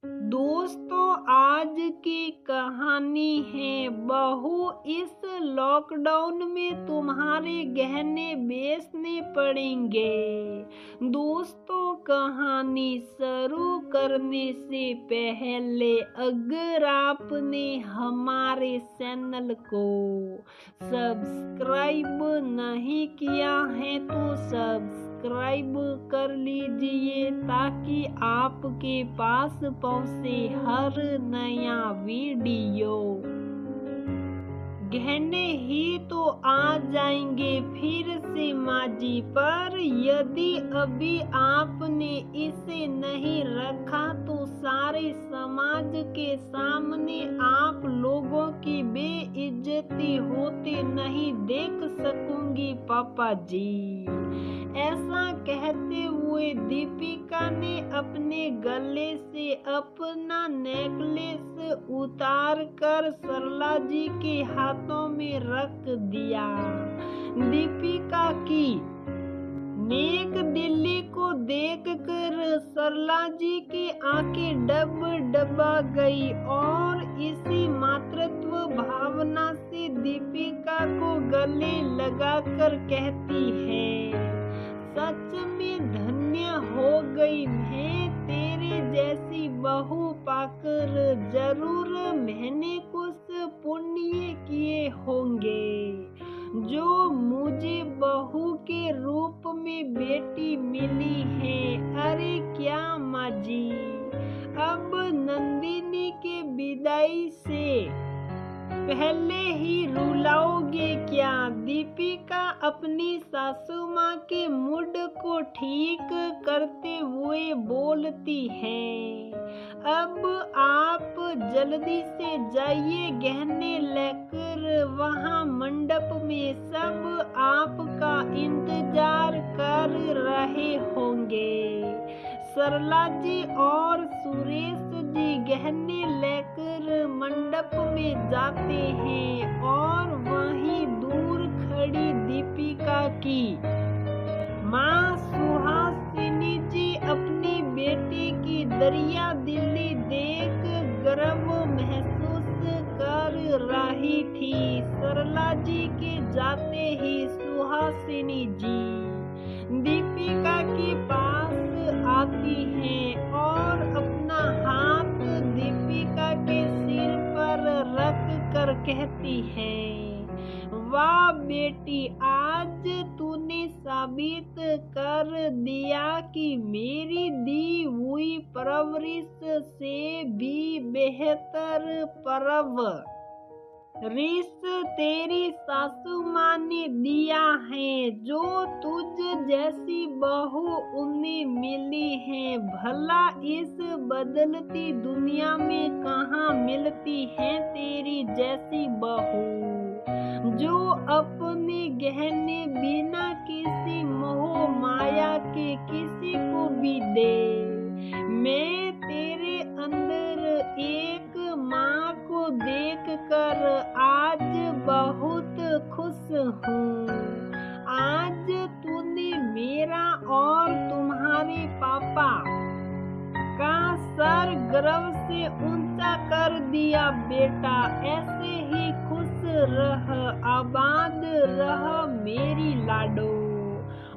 दोस्तों, आज की कहानी है बहू इस लॉकडाउन में तुम्हारे गहने बेचने पड़ेंगे। दोस्तों, कहानी शुरू करने से पहले अगर आपने हमारे चैनल को सब्सक्राइब नहीं किया है तो सब्सक्राइब कर लीजिए ताकि आपके पास पहुंचे हर नया वीडियो। गहने ही तो आ जाएंगे फिर से माजी, पर यदि अभी आपने इसे नहीं रखा तो सारे समाज के सामने आप लोगों की बेइज्जती होते नहीं देख सकूंगी पापा जी। ऐसा कहते हुए दीपिका ने अपने गले से अपना नेकलेस उतार कर सरला जी के हाथों में रख दिया। दीपिका की नेक दिल्ली को देखकर सरला जी की आंखें डबा गई और इसी मातृत्व भावना से दीपिका को गले लगाकर कहती है, सच में धन्य हो गई मैं तेरे जैसी बहू पाकर। जरूर मैंने कुछ पुण्य किए होंगे जो मुझे बहू के रूप में बेटी मिली है। अरे क्या माँ जी, अब नंदिनी के विदाई से पहले ही रुलाओगे क्या? दीपिका अपनी सासू माँ के मूड को ठीक करते हुए बोलती है, अब आप जल्दी से जाइए गहने लेकर, वहाँ मंडप में सब आपका इंतजार कर रहे होंगे। सरला जी और सुरेश जी गहने लेकर मंडप में जाते हैं और वहीं दूर खड़ी दीपिका की माँ सुहासिनी जी अपनी बेटी की दरिया दिली देख गर्व महसूस कर रही थी। सरला जी के जाते ही सुहासिनी जी दीपिका के पास आती हैं और अपना हाथ दीपिका के सिर पर रख कर कहती हैं, वाह बेटी, आज तूने साबित कर दिया कि मेरी दी हुई परवरिश से भी बेहतर परवरिश तेरी सासू माँ ने दिया है। जो तुझ जैसी बहू उन्हें मिली है, भला इस बदलती दुनिया में कहाँ मिलती है तेरी जैसी बहू जो अपने गहने बिना किसी मोह माया के किसी को भी दे। मैं तेरे अंदर एक माँ को देखकर आज बहुत खुश हूँ। आज तूने मेरा और तुम्हारे पापा का सर गर्व से ऊंचा कर दिया बेटा। ऐसे ही खुश रह, आबाद रह मेरी लाडो।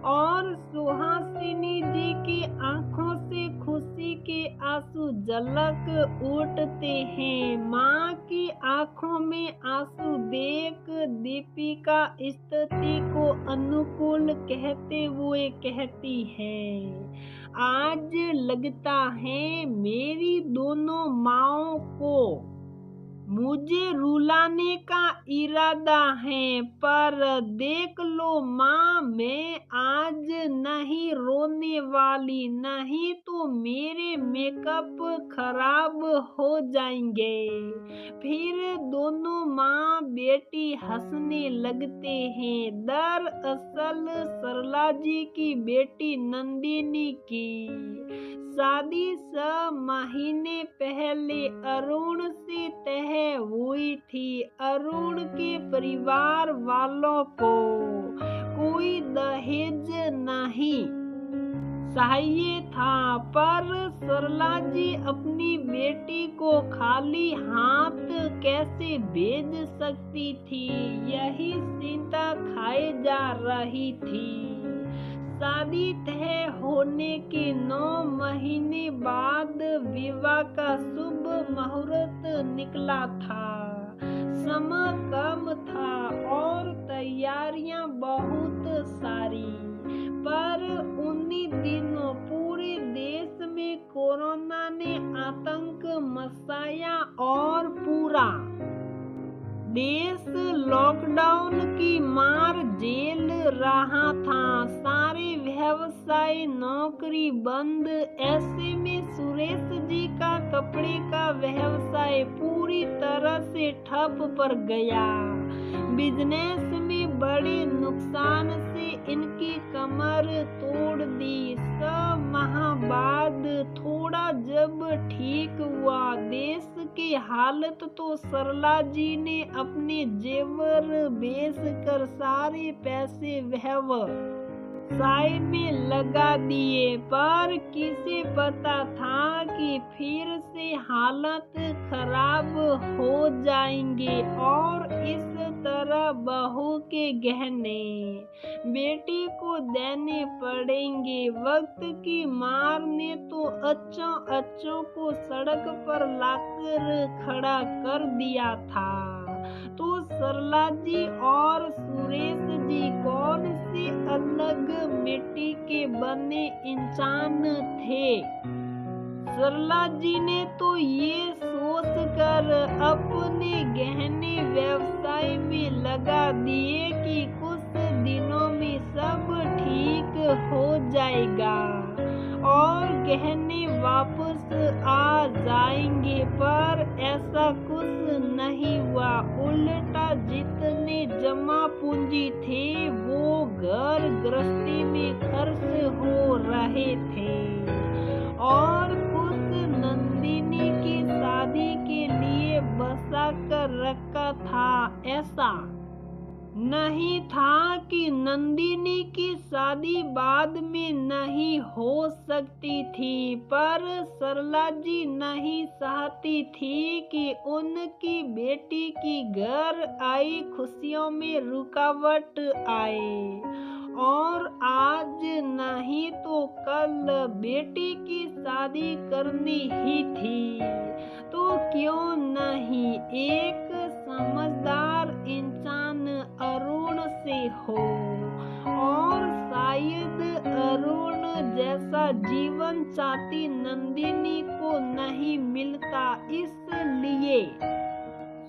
और सुहासिनी जी की आंखों से खुशी के आंसू झलक उठते हैं। माँ की आंखों में आंसू देख दीपिका स्थिति को अनुकूल कहते हुए कहती है, आज लगता है मेरी दोनों माँओं को मुझे रुलाने का इरादा है, पर देख लो माँ, मैं आज नहीं रोने वाली, नहीं तो मेरे मेकअप खराब हो जाएंगे। फिर दोनों माँ बेटी हंसने लगते हैं। दरअसल सरला जी की बेटी नंदिनी की शादी 6 महीने पहले अरुण से तय हुई थी। अरुण के परिवार वालों को कोई दहेज नहीं चाहिए था, पर सरला जी अपनी बेटी को खाली हाथ कैसे भेज सकती थी, यही चिंता खाए जा रही थी। शादी तय होने के 9 महीने बाद विवाह का शुभ मुहूर्त निकला था। समय कम था और तैयारियां बहुत सारी, पर उन्हीं दिनों पूरे देश में कोरोना ने आतंक मचाया और पूरा देश लॉकडाउन की मार झेल रहा था। सारे व्यवसाय नौकरी बंद। ऐसे में सुरेश जी का कपड़े का व्यवसाय पूरी तरह से ठप पड़ गया। बिजनेस में बड़े नुकसान से इनकी कमर तोड़ दी। 6 माह बाद थोड़ा जब ठीक हुआ देश की हालत, तो सरला जी ने अपने जेवर बेच कर सारे पैसे व्यवसाय में लगा दिए। पर किसे पता था कि फिर से हालत खराब हो जाएंगे और इस तरह बहू के गहने बेटी को देने पड़ेंगे। वक्त की मार ने तो अच्छों को सड़क पर लाकर खड़ा कर दिया था। तो सरला जी और सुरेश जी कौन से अलग मिट्टी के बने इंसान थे। सरला जी ने तो ये सोच कर अपने गहने व्यवसाय में लगा दिए कि कुछ दिनों में सब ठीक हो जाएगा और गहने वापस आ जाएंगे, पर ऐसा कुछ नहीं हुआ। उल्टा जितने जमा पूंजी थे वो घर गृहस्थी में खर्च हो रहे थे और कुछ नंदिनी की शादी के लिए बचा कर रखा था। ऐसा नहीं था कि नंदिनी की शादी बाद में नहीं हो सकती थी, पर सरला जी नहीं चाहती थी कि उनकी बेटी की घर आई खुशियों में रुकावट आए। और आज नहीं तो कल बेटी की शादी करनी ही थी, तो क्यों नहीं एक समझदार इंसान अरुण से हो। और शायद अरुण जैसा जीवन साथी नंदिनी को नहीं मिलता, इसलिए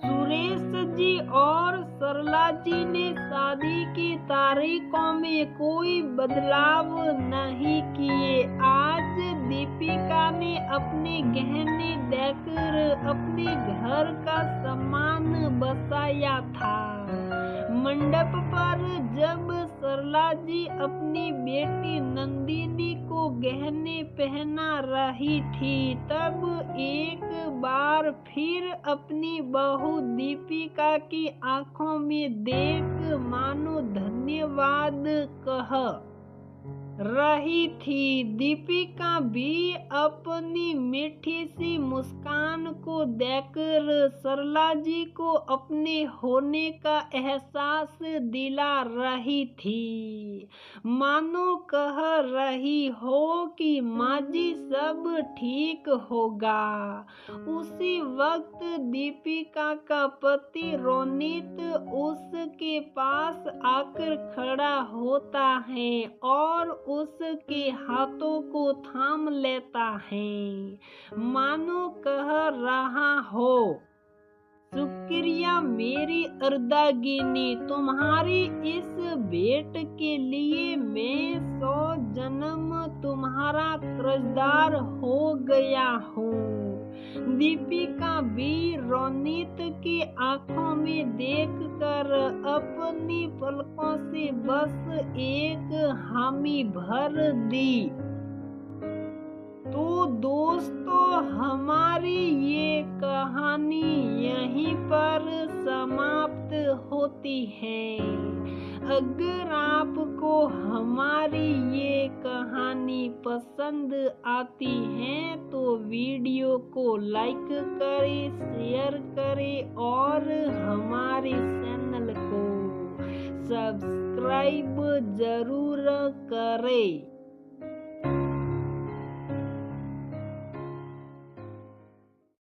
सुरेश जी और सरला जी ने शादी की तारीखों में कोई बदलाव नहीं किए। आज दीपिका ने अपने गहने देकर अपने घर का सामान बचाया था। मंडप पर जब सरला जी अपनी बेटी नंदिनी को गहने पहना रही थी, तब एक बार फिर अपनी बहू दीपिका की आंखों में देख मानो धन्यवाद कह रही थी। दीपिका भी अपनी मीठी सी मुस्कान को देखकर सरला जी को अपने होने का एहसास दिला रही थी, मानो कह रही हो कि माँ जी सब ठीक होगा। उसी वक्त दीपिका का पति रोनित उसके पास आकर खड़ा होता है और उसके हाथों को थाम लेता है, मानो कह रहा हो, शुक्रिया मेरी अर्धांगिनी, तुम्हारी इस भेंट के लिए मैं 100 जन्म तुम्हारा कर्जदार हो गया हूँ। दीपिका भी रोनित की आंखों में देखकर अपनी पलकों से बस एक हामी भर दी। तो दोस्तों, हमारी ये कहानी यहीं पर समाप्त हो होती है। अगर आपको हमारी ये कहानी पसंद आती है तो वीडियो को लाइक करें, शेयर करें और हमारे चैनल को सब्सक्राइब जरूर करें।